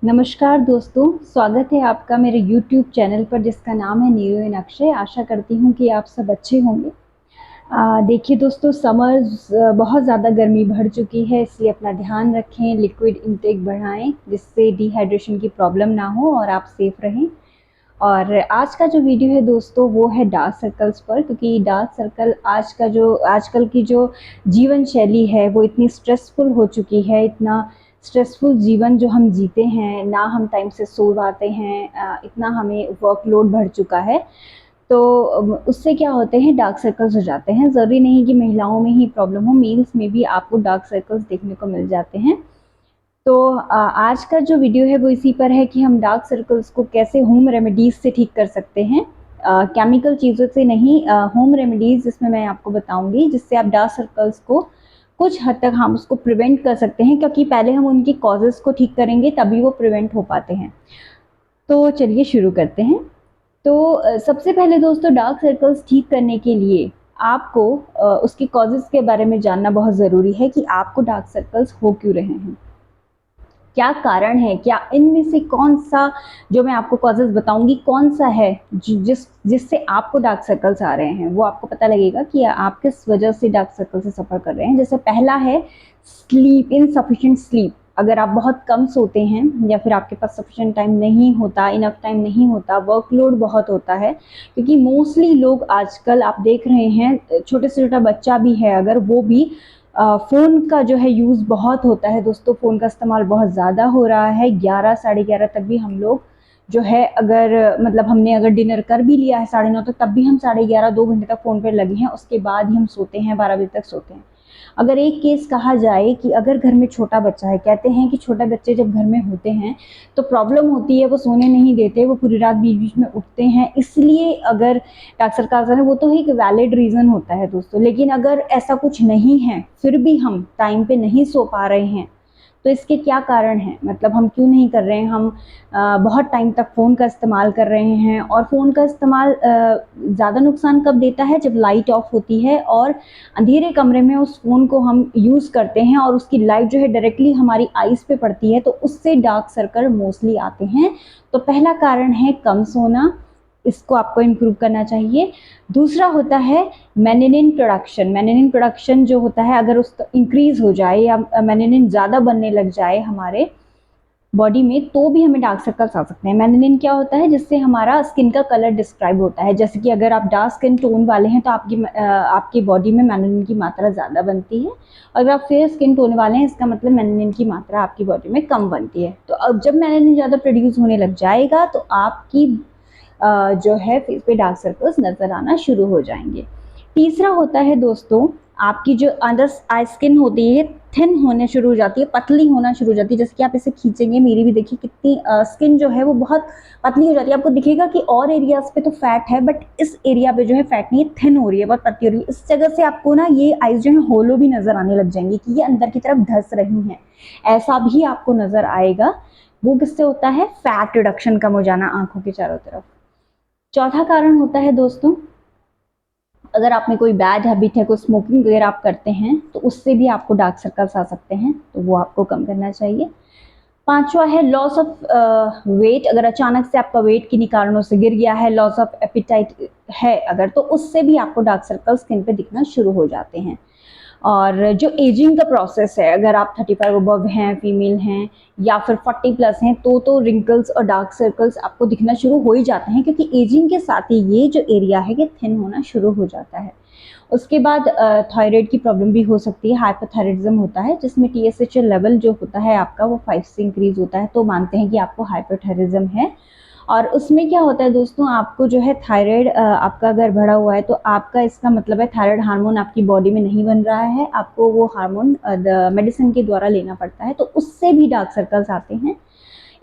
नमस्कार दोस्तों, स्वागत है आपका मेरे YouTube चैनल पर जिसका नाम है नीरू इन अक्षय। आशा करती हूँ कि आप सब अच्छे होंगे। देखिए दोस्तों, समर्स बहुत ज़्यादा गर्मी बढ़ चुकी है, इसलिए अपना ध्यान रखें, लिक्विड इंटेक बढ़ाएं जिससे डिहाइड्रेशन की प्रॉब्लम ना हो और आप सेफ रहें। और आज का जो वीडियो है दोस्तों वो है डार्क सर्कल्स पर, क्योंकि डार्क सर्कल आजकल की जो जीवन शैली है वो इतनी स्ट्रेसफुल हो चुकी है, इतना स्ट्रेसफुल जीवन जो हम जीते हैं, ना हम टाइम से सो पाते हैं, इतना हमें वर्कलोड बढ़ चुका है। तो उससे क्या होते हैं, डार्क सर्कल्स हो जाते हैं। ज़रूरी नहीं कि महिलाओं में ही प्रॉब्लम हो, मेल्स में भी आपको डार्क सर्कल्स देखने को मिल जाते हैं। तो आज का जो वीडियो है वो इसी पर है कि हम डार्क सर्कल्स को कैसे होम रेमेडीज़ से ठीक कर सकते हैं। केमिकल चीज़ों से नहीं, होम रेमेडीज़ जिसमें मैं आपको बताऊंगी जिससे आप डार्क सर्कल्स को कुछ हद तक हम उसको प्रिवेंट कर सकते हैं, क्योंकि पहले हम उनकी कॉजेज़ को ठीक करेंगे तभी वो प्रिवेंट हो पाते हैं। तो चलिए शुरू करते हैं। तो सबसे पहले दोस्तों, डार्क सर्कल्स ठीक करने के लिए आपको उसकी कॉजेज़ के बारे में जानना बहुत ज़रूरी है कि आपको डार्क सर्कल्स हो क्यों रहे हैं, क्या कारण है, क्या इनमें से कौन सा जो मैं आपको कॉजेज़ बताऊंगी कौन सा है जिससे आपको डार्क सर्कल्स आ रहे हैं। वो आपको पता लगेगा कि आप किस वजह से डार्क सर्कल से सफ़र कर रहे हैं। जैसे पहला है स्लीप, इनसफिशिएंट स्लीप। अगर आप बहुत कम सोते हैं या फिर आपके पास सफिशिएंट टाइम नहीं होता, इनफ टाइम नहीं होता, वर्कलोड बहुत होता है, क्योंकि मोस्टली लोग आजकल आप देख रहे हैं, छोटे से छोटा बच्चा भी है अगर, वो भी फ़ोन का जो है यूज़ बहुत होता है दोस्तों। फ़ोन का इस्तेमाल बहुत ज़्यादा हो रहा है। 11 साढ़े 11 तक भी हम लोग जो है, अगर मतलब हमने अगर डिनर कर भी लिया है 9:30 तक, तब भी हम 11:30 2 घंटे तक फ़ोन पे लगे हैं। उसके बाद ही हम सोते हैं, 12 बजे तक सोते हैं। अगर एक केस कहा जाए कि अगर घर में छोटा बच्चा है, कहते हैं कि छोटे बच्चे जब घर में होते हैं तो प्रॉब्लम होती है, वो सोने नहीं देते, वो पूरी रात बीच बीच में उठते हैं, इसलिए अगर डार्क सर्कल्स है वो तो एक वैलिड रीज़न होता है दोस्तों। लेकिन अगर ऐसा कुछ नहीं है, फिर भी हम टाइम पे नहीं सो पा रहे हैं, तो इसके क्या कारण हैं, मतलब हम क्यों नहीं कर रहे हैं। हम बहुत टाइम तक फ़ोन का इस्तेमाल कर रहे हैं, और फ़ोन का इस्तेमाल ज़्यादा नुकसान कब देता है, जब लाइट ऑफ होती है और अंधेरे कमरे में उस फ़ोन को हम यूज़ करते हैं और उसकी लाइट जो है डायरेक्टली हमारी आइज़ पे पड़ती है, तो उससे डार्क सर्कल मोस्टली आते हैं। तो पहला कारण है कम सोना, इसको आपको इम्प्रूव करना चाहिए। दूसरा होता है मेलानिन प्रोडक्शन। मेलानिन प्रोडक्शन जो होता है, अगर उसका इंक्रीज़ हो जाए या मेलानिन ज़्यादा बनने लग जाए हमारे बॉडी में, तो भी हमें डार्क सर्कल्स आ सकते हैं। मेलानिन क्या होता है, जिससे हमारा स्किन का कलर डिस्क्राइब होता है। जैसे कि अगर आप डार्क स्किन टोन वाले हैं तो आपकी बॉडी में मेलानिन की मात्रा ज़्यादा बनती है, और अगर आप फेयर स्किन टोन वाले हैं इसका मतलब मेलानिन की मात्रा आपकी बॉडी में कम बनती है। तो अब जब मेलानिन ज़्यादा प्रोड्यूस होने लग जाएगा तो आपकी जो है फेस पे डार्क सर्कल्स नज़र आना शुरू हो जाएंगे। तीसरा होता है दोस्तों, आपकी जो अंडर आई स्किन होती है थिन होने शुरू हो जाती है, पतली होना शुरू हो जाती है। जैसे कि आप इसे खींचेंगे, मेरी भी देखिए कितनी स्किन जो है वो बहुत पतली हो जाती है। आपको दिखेगा कि और एरियाज पे तो फैट है, बट इस एरिया पे जो है फैट नहीं है, थिन हो रही है, बहुत पतली हो रही है। इस जगह से आपको ना ये आईज जो है होलो भी नजर आने लग जाएंगी कि ये अंदर की तरफ धंस रही हैं, ऐसा भी आपको नजर आएगा। वो किससे होता है, फैट रिडक्शन कम हो जाना आंखों के चारों तरफ। चौथा कारण होता है दोस्तों, अगर आप में कोई बैड हैबिट है, कोई स्मोकिंग वगैरह आप करते हैं, तो उससे भी आपको डार्क सर्कल्स आ सकते हैं, तो वो आपको कम करना चाहिए। पांचवा है लॉस ऑफ वेट। अगर अचानक से आपका वेट किन्हीं कारणों से गिर गया है, लॉस ऑफ एपिटाइट है अगर, तो उससे भी आपको डार्क सर्कल स्किन पे दिखना शुरू हो जाते हैं। और जो एजिंग का प्रोसेस है, अगर आप 35 अबव हैं, फीमेल हैं, या फिर 40 प्लस हैं, तो रिंकल्स और डार्क सर्कल्स आपको दिखना शुरू हो ही जाते हैं, क्योंकि एजिंग के साथ ही ये जो एरिया है ये थिन होना शुरू हो जाता है। उसके बाद थायराइड की प्रॉब्लम भी हो सकती है। हाइपोथायराइडिज्म होता है जिसमें TSH लेवल जो होता है आपका वो 5 से इंक्रीज होता है, तो मानते हैं कि आपको हाइपोथायराइडिज्म है। और उसमें क्या होता है दोस्तों, आपको जो है थायराइड आपका अगर बढ़ा हुआ है, तो आपका इसका मतलब है थायराइड हार्मोन आपकी बॉडी में नहीं बन रहा है, आपको वो हार्मोन मेडिसिन के द्वारा लेना पड़ता है, तो उससे भी डार्क सर्कल्स आते हैं।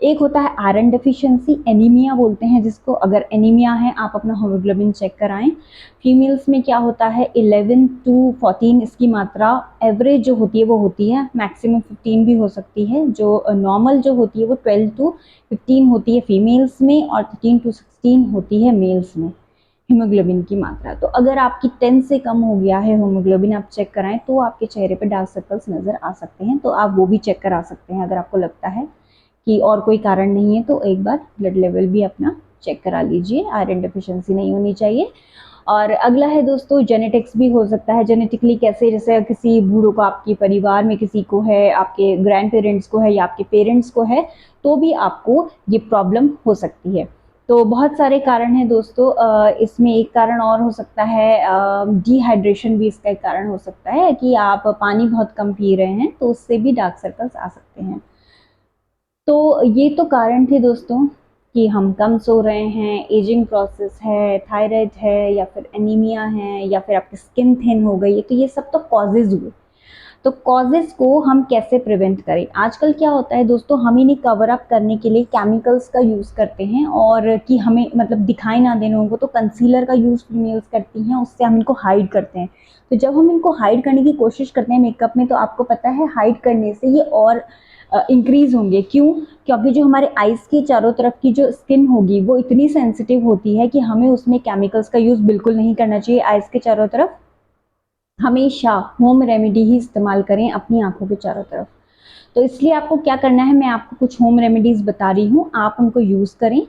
एक होता है आयरन डेफिशिएंसी, एनीमिया बोलते हैं जिसको। अगर एनीमिया है, आप अपना हीमोग्लोबिन चेक कराएं। फीमेल्स में क्या होता है, 11 to 14 इसकी मात्रा एवरेज जो होती है वो होती है, मैक्सिमम 15 भी हो सकती है। जो नॉर्मल जो होती है वो 12 to 15 होती है फीमेल्स में, और 13 to 16 होती है मेल्स में हीमोग्लोबिन की मात्रा। तो अगर आपकी 10 से कम हो गया है हीमोग्लोबिन, आप चेक कराएं, तो आपके चेहरे पे डार्क सर्कल्स नज़र आ सकते हैं, तो आप वो भी चेक करा सकते हैं अगर आपको लगता है कि और कोई कारण नहीं है तो एक बार ब्लड लेवल भी अपना चेक करा लीजिए, आयरन डेफिशिएंसी नहीं होनी चाहिए। और अगला है दोस्तों जेनेटिक्स भी हो सकता है। जेनेटिकली कैसे, जैसे किसी बूढ़ों को आपके परिवार में किसी को है, आपके ग्रैंड पेरेंट्स को है या आपके पेरेंट्स को है, तो भी आपको ये प्रॉब्लम हो सकती है। तो बहुत सारे कारण हैं दोस्तों। इसमें एक कारण और हो सकता है डिहाइड्रेशन भी इसका एक कारण हो सकता है कि आप पानी बहुत कम पी रहे हैं, तो उससे भी डार्क सर्कल्स आ सकते हैं। तो ये तो कारण थे दोस्तों कि हम कम सो रहे हैं, एजिंग प्रोसेस है, थायराइड है, या फिर एनीमिया है, या फिर आपकी स्किन थिन हो गई है। तो ये सब तो कॉजेज हुए। तो कॉजेज को हम कैसे प्रिवेंट करें? आजकल क्या होता है दोस्तों, हम इन्हें कवर अप करने के लिए केमिकल्स का यूज़ करते हैं, और कि हमें मतलब दिखाई ना देने उनको, तो कंसीलर का यूज़ करती हैं, उससे हम इनको हाइड करते हैं। तो जब हम इनको हाइड करने की कोशिश करते हैं मेकअप में, तो आपको पता है हाइड करने से ये और इंक्रीज होंगे। क्यों? क्योंकि जो हमारे आइज़ की चारों तरफ की जो स्किन होगी वो इतनी सेंसिटिव होती है कि हमें उसमें केमिकल्स का यूज़ बिल्कुल नहीं करना चाहिए। आइज़ के चारों तरफ हमेशा होम रेमेडी ही इस्तेमाल करें अपनी आंखों के चारों तरफ। तो इसलिए आपको क्या करना है, मैं आपको कुछ होम रेमेडीज़ बता रही हूँ, आप उनको यूज़ करें।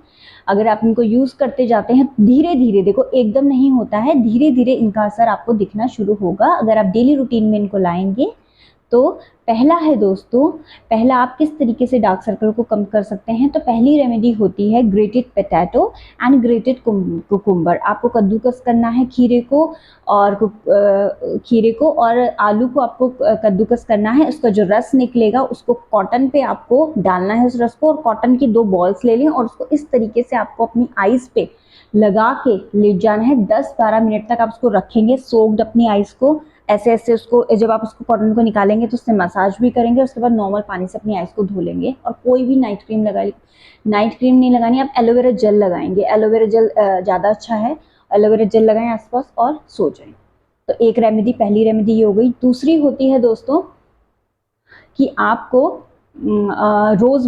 अगर आप इनको यूज़ करते जाते हैं धीरे धीरे, देखो एकदम नहीं होता है, धीरे धीरे इनका असर आपको दिखना शुरू होगा अगर आप डेली रूटीन में इनको लाएंगे। तो पहला है दोस्तों, पहला आप किस तरीके से डार्क सर्कल को कम कर सकते हैं, तो पहली रेमेडी होती है grated potato and grated cucumber. आपको कद्दूकस करना है खीरे को, और आलू को आपको कद्दूकस करना है। उसका जो रस निकलेगा उसको कॉटन पे आपको डालना है उस रस को, और कॉटन की 2 बॉल्स ले लें और उसको इस तरीके से आपको अपनी आईज पे लगा के लेट जाना है। 10-12 मिनट तक आप उसको रखेंगे सोक्ड अपनी आईज को, ऐसे ऐसे उसको, जब आप उसको कॉटन को निकालेंगे तो उससे मसाज भी करेंगे, उसके बाद नॉर्मल पानी से अपनी आईज को धो लेंगे। और कोई भी नाइट क्रीम नाइट क्रीम नहीं लगानी, आप एलोवेरा जेल लगाएंगे। एलोवेरा जेल ज़्यादा अच्छा है, एलोवेरा जेल लगाएं आसपास और सो जाएं। तो एक रेमेडी, पहली रेमेडी ये हो गई। दूसरी होती है दोस्तों कि आपको रोज़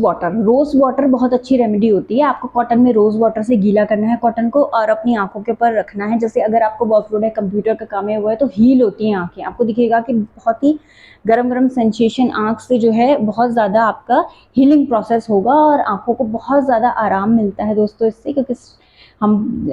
वाटर बहुत अच्छी रेमेडी होती है। आपको कॉटन में रोज़ वाटर से गीला करना है कॉटन को, और अपनी आंखों के ऊपर रखना है। जैसे अगर आपको वर्कलोड है, कंप्यूटर का काम है हुआ है, तो हील होती हैं आंखें, आपको दिखेगा कि बहुत ही गरम गरम सेंसेशन आंख से जो है बहुत ज़्यादा आपका हीलिंग प्रोसेस होगा, और आंखों को बहुत ज़्यादा आराम मिलता है दोस्तों इससे। क्योंकि हम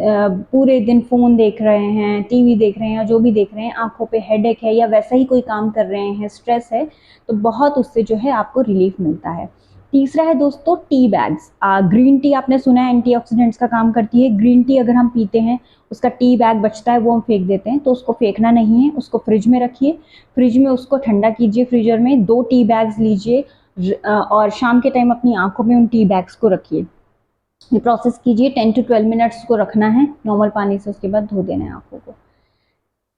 पूरे दिन फ़ोन देख रहे हैं, टीवी देख रहे हैं, या जो भी देख रहे हैं, आंखों पे हेडेक है या वैसा ही कोई काम कर रहे हैं, स्ट्रेस है, तो बहुत उससे जो है आपको रिलीफ मिलता है। तीसरा है दोस्तों टी बैग्स। ग्रीन टी आपने सुना है एंटीऑक्सीडेंट्स का काम करती है। ग्रीन टी अगर हम पीते हैं, उसका टी बैग बचता है, वो हम फेंक देते हैं, तो उसको फेंकना नहीं है, उसको फ्रिज में रखिए। फ्रिज में उसको ठंडा कीजिए, फ्रीजर में 2 टी बैग्स लीजिए, और शाम के टाइम अपनी आंखों में उन टी बैग्स को रखिए। ये प्रोसेस कीजिए, 10 to 12 मिनट्स को रखना है नॉर्मल पानी से, उसके बाद धो देना है आंखों को।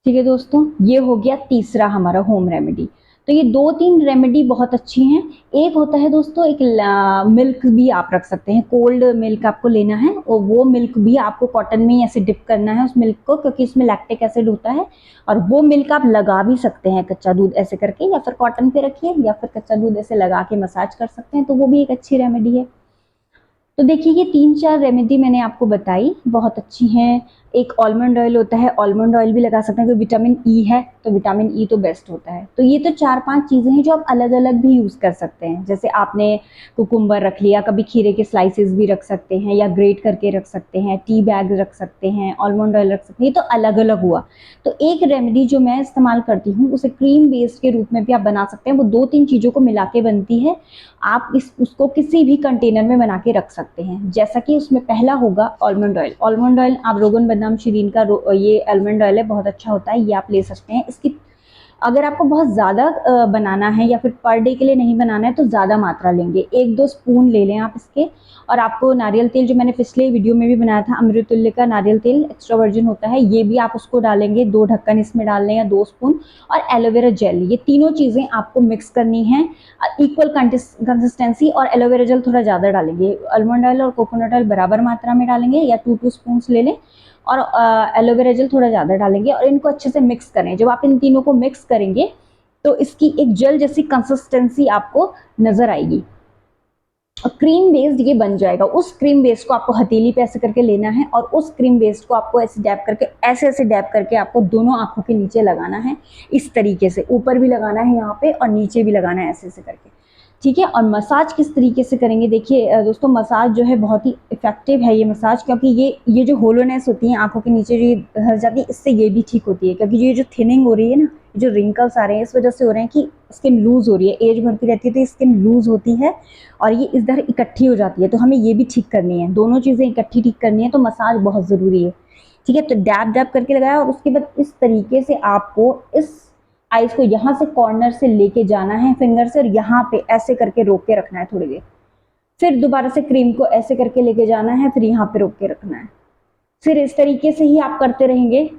ठीक है दोस्तों, ये हो गया तीसरा हमारा होम रेमेडी। तो ये 2-3 रेमेडी बहुत अच्छी हैं। एक होता है दोस्तों, एक मिल्क भी आप रख सकते हैं, कोल्ड मिल्क आपको लेना है, और वो मिल्क भी आपको कॉटन में ऐसे डिप करना है उस मिल्क को, क्योंकि इसमें लैक्टिक एसिड होता है। और वो मिल्क आप लगा भी सकते हैं, कच्चा दूध ऐसे करके, या फिर कॉटन पे रखिए, या फिर कच्चा दूध ऐसे लगा के मसाज कर सकते हैं, तो वो भी एक अच्छी रेमेडी है। तो देखिए ये 3-4 रेमेडी मैंने आपको बताई, बहुत अच्छी हैं। एक आलमंड ऑयल होता है, आलमंड ऑयल भी लगा सकते हैं, क्योंकि विटामिन ई है, तो विटामिन ई तो बेस्ट होता है। तो ये तो 4-5 चीज़ें हैं जो आप अलग अलग भी यूज़ कर सकते हैं। जैसे आपने कुकुम्बर रख लिया, कभी खीरे के स्लाइसेस भी रख सकते हैं, या ग्रेट करके रख सकते हैं, टी बैग रख सकते हैं, आलमंड ऑयल रख सकते हैं, ये तो अलग अलग हुआ। तो एक रेमेडी जो मैं इस्तेमाल करती हूँ, उसे क्रीम बेस्ड के रूप में भी आप बना सकते हैं। वो 2-3 चीज़ों को मिला के बनती है, आप उसको किसी भी कंटेनर में बना के रख सकते हैं। जैसा कि उसमें पहला होगा आलमंड ऑयल। आलमंड ऑयल आप रोगन बदाम शीरीन का ये आलमंड ऑयल है, बहुत अच्छा होता है, ये आप ले सकते हैं। इसकी अगर आपको बहुत ज़्यादा बनाना है, या फिर पर डे के लिए नहीं बनाना है, तो ज़्यादा मात्रा लेंगे, 1-2 स्पून ले लें आप इसके। और आपको नारियल तेल, जो मैंने पिछले वीडियो में भी बनाया था, अमृतुल्य का नारियल तेल एक्स्ट्रा वर्जिन होता है, ये भी आप उसको डालेंगे, 2 ढक्कन इसमें डाल लें, या 2 स्पून। और एलोवेरा जेल, ये तीनों चीज़ें आपको मिक्स करनी है इक्वल कंसिस्टेंसी, और एलोवेरा जेल थोड़ा ज़्यादा डालेंगे। आलमंड ऑयल और कोकोनट ऑयल बराबर मात्रा में डालेंगे, या 2-2 स्पून ले लें, और एलोवेरा जेल थोड़ा ज़्यादा डालेंगे, और इनको अच्छे से मिक्स करें। जब आप इन तीनों को मिक्स करेंगे, तो इसकी एक जेल जैसी कंसिस्टेंसी आपको नज़र आएगी, और क्रीम बेस्ड ये बन जाएगा। उस क्रीम बेस्ड को आपको हथेली पे ऐसे करके लेना है, और उस क्रीम बेस्ड को आपको ऐसे डैप करके, ऐसे डैप करके आपको दोनों आंखों के नीचे लगाना है। इस तरीके से ऊपर भी लगाना है यहाँ पे, और नीचे भी लगाना है, ऐसे करके। ठीक है। और मसाज किस तरीके से करेंगे, देखिए दोस्तों मसाज जो है बहुत ही इफेक्टिव है ये मसाज, क्योंकि ये जो होलोनेस होती है आंखों के नीचे जो ये हर जाती है, इससे ये भी ठीक होती है। क्योंकि ये जो थिनिंग हो रही है ना, जो रिंकल्स आ रहे हैं इस वजह से हो रहे हैं कि स्किन लूज हो रही है, एज बढ़ती रहती है तो स्किन लूज होती है और ये इधर इकट्ठी हो जाती है, तो हमें ये भी ठीक करनी है, दोनों चीज़ें इकट्ठी ठीक करनी है, तो मसाज बहुत ज़रूरी है। ठीक है, तो डैब डैब करके लगाया और उसके बाद इस तरीके से आपको इस आइज को यहाँ से कॉर्नर से लेके जाना है फिंगर से, और यहाँ पे ऐसे करके रोक के रखना है थोड़ी देर, फिर दोबारा से क्रीम को ऐसे करके लेके जाना है, फिर यहाँ पे रोक के रखना है। फिर इस तरीके से ही आप करते रहेंगे,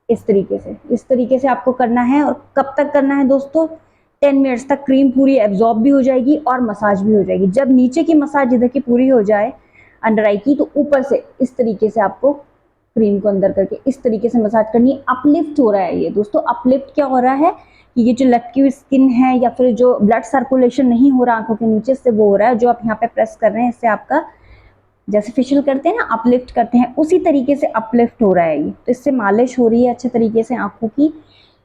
इस तरीके से आपको करना है। और कब तक करना है दोस्तों, 10 मिनट्स तक क्रीम पूरी एब्जॉर्ब भी हो जाएगी और मसाज भी हो जाएगी। जब नीचे की मसाज इधर की पूरी हो जाए अंडर आई की, तो ऊपर से इस तरीके से आपको क्रीम को अंदर करके इस तरीके से मसाज करनी है। अपलिफ्ट हो रहा है ये दोस्तों, अपलिफ्ट क्या हो रहा है कि ये जो लटकी हुई स्किन है या फिर जो ब्लड सर्कुलेशन नहीं हो रहा आंखों के नीचे से, वो हो रहा है। जो आप यहाँ पे प्रेस कर रहे हैं इससे आपका, जैसे फेशियल करते हैं ना अपलिफ्ट करते हैं, उसी तरीके से अपलिफ्ट हो रहा है ये, तो इससे मालिश हो रही है अच्छे तरीके से आंखों की।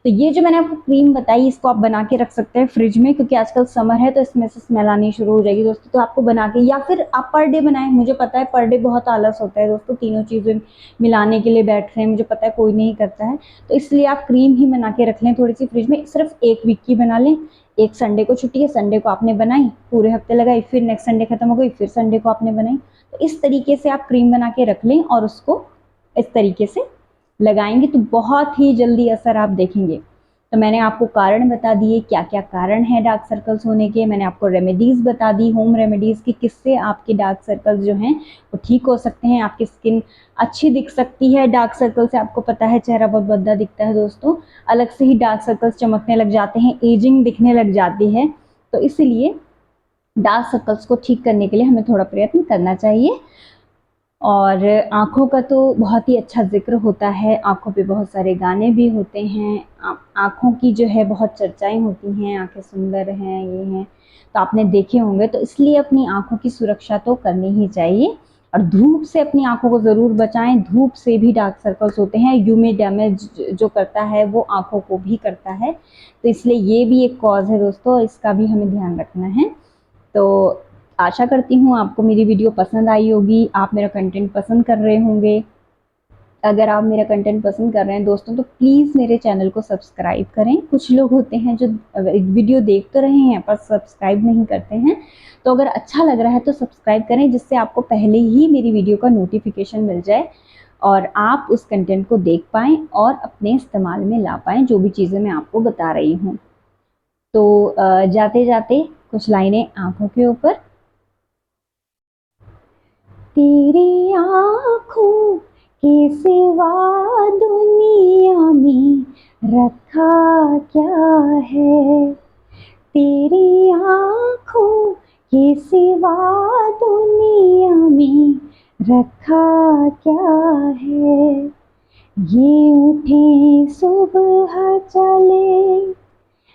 तो ये जो मैंने आपको क्रीम बताई इसको आप बना के रख सकते हैं फ्रिज में, क्योंकि आजकल समर है तो इसमें से स्मेल आनी शुरू हो जाएगी दोस्तों। तो आपको बना के, या फिर आप पर डे बनाएं, मुझे पता है पर डे बहुत आलस होता है दोस्तों, तीनों चीज़ें मिलाने के लिए बैठ रहे हैं, मुझे पता है कोई नहीं करता है, तो इसलिए आप क्रीम ही बना के रख लें थोड़ी सी फ्रिज में, सिर्फ 1 वीक की बना लें। एक संडे को छुट्टी है, संडे को आपने बनाई, पूरे हफ्ते लगाई, फिर नेक्स्ट संडे खत्म हो गई, फिर संडे को आपने बनाई। तो इस तरीके से आप क्रीम बना के रख लें और उसको इस तरीके से लगाएंगे तो बहुत ही जल्दी असर आप देखेंगे। तो मैंने आपको कारण बता दिए, क्या क्या कारण है डार्क सर्कल्स होने के, मैंने आपको रेमेडीज़ बता दी, होम रेमेडीज़ की, किससे आपके डार्क सर्कल्स जो हैं वो ठीक हो सकते हैं, आपकी स्किन अच्छी दिख सकती है। डार्क सर्कल से आपको पता है चेहरा बहुत भद्दा दिखता है दोस्तों, अलग से ही डार्क सर्कल्स चमकने लग जाते हैं, एजिंग दिखने लग जाती है। तो इसलिए डार्क सर्कल्स को ठीक करने के लिए हमें थोड़ा प्रयत्न करना चाहिए। और आँखों का तो बहुत ही अच्छा ज़िक्र होता है, आँखों पे बहुत सारे गाने भी होते हैं, आँखों की जो है बहुत चर्चाएं होती हैं, आँखें सुंदर हैं, ये हैं, तो आपने देखे होंगे। तो इसलिए अपनी आँखों की सुरक्षा तो करनी ही चाहिए। और धूप से अपनी आँखों को ज़रूर बचाएं, धूप से भी डार्क सर्कल्स होते हैं, यूवी डैमेज जो करता है वो आँखों को भी करता है, तो इसलिए ये भी एक कॉज है दोस्तों, इसका भी हमें ध्यान रखना है। तो आशा करती हूँ आपको मेरी वीडियो पसंद आई होगी, आप मेरा कंटेंट पसंद कर रहे होंगे। अगर आप मेरा कंटेंट पसंद कर रहे हैं दोस्तों तो प्लीज़ मेरे चैनल को सब्सक्राइब करें। कुछ लोग होते हैं जो वीडियो देख तो रहे हैं पर सब्सक्राइब नहीं करते हैं, तो अगर अच्छा लग रहा है तो सब्सक्राइब करें, जिससे आपको पहले ही मेरी वीडियो का नोटिफिकेशन मिल जाए और आप उस कंटेंट को देख पाएँ और अपने इस्तेमाल में ला पाएँ, जो भी चीज़ें मैं आपको बता रही हूँ। तो जाते जाते कुछ लाइनें आँखों के ऊपर। तेरी आँखों के सिवा दुनिया में रखा क्या है, तेरी आँखों के सिवा दुनिया में रखा क्या है। ये उठे सुबह चले,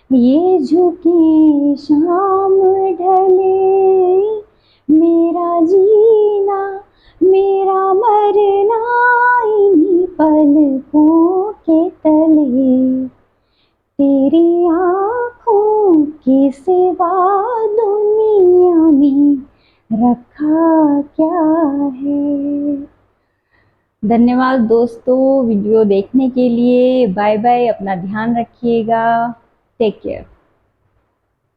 ये झुके शाम ढले, मेरा जीना मेरा मरना इन्हीं पलकों के तले, तेरी आँखों के सिवा दुनिया में रखा क्या है। धन्यवाद दोस्तों वीडियो देखने के लिए, बाय बाय, अपना ध्यान रखिएगा, टेक केयर।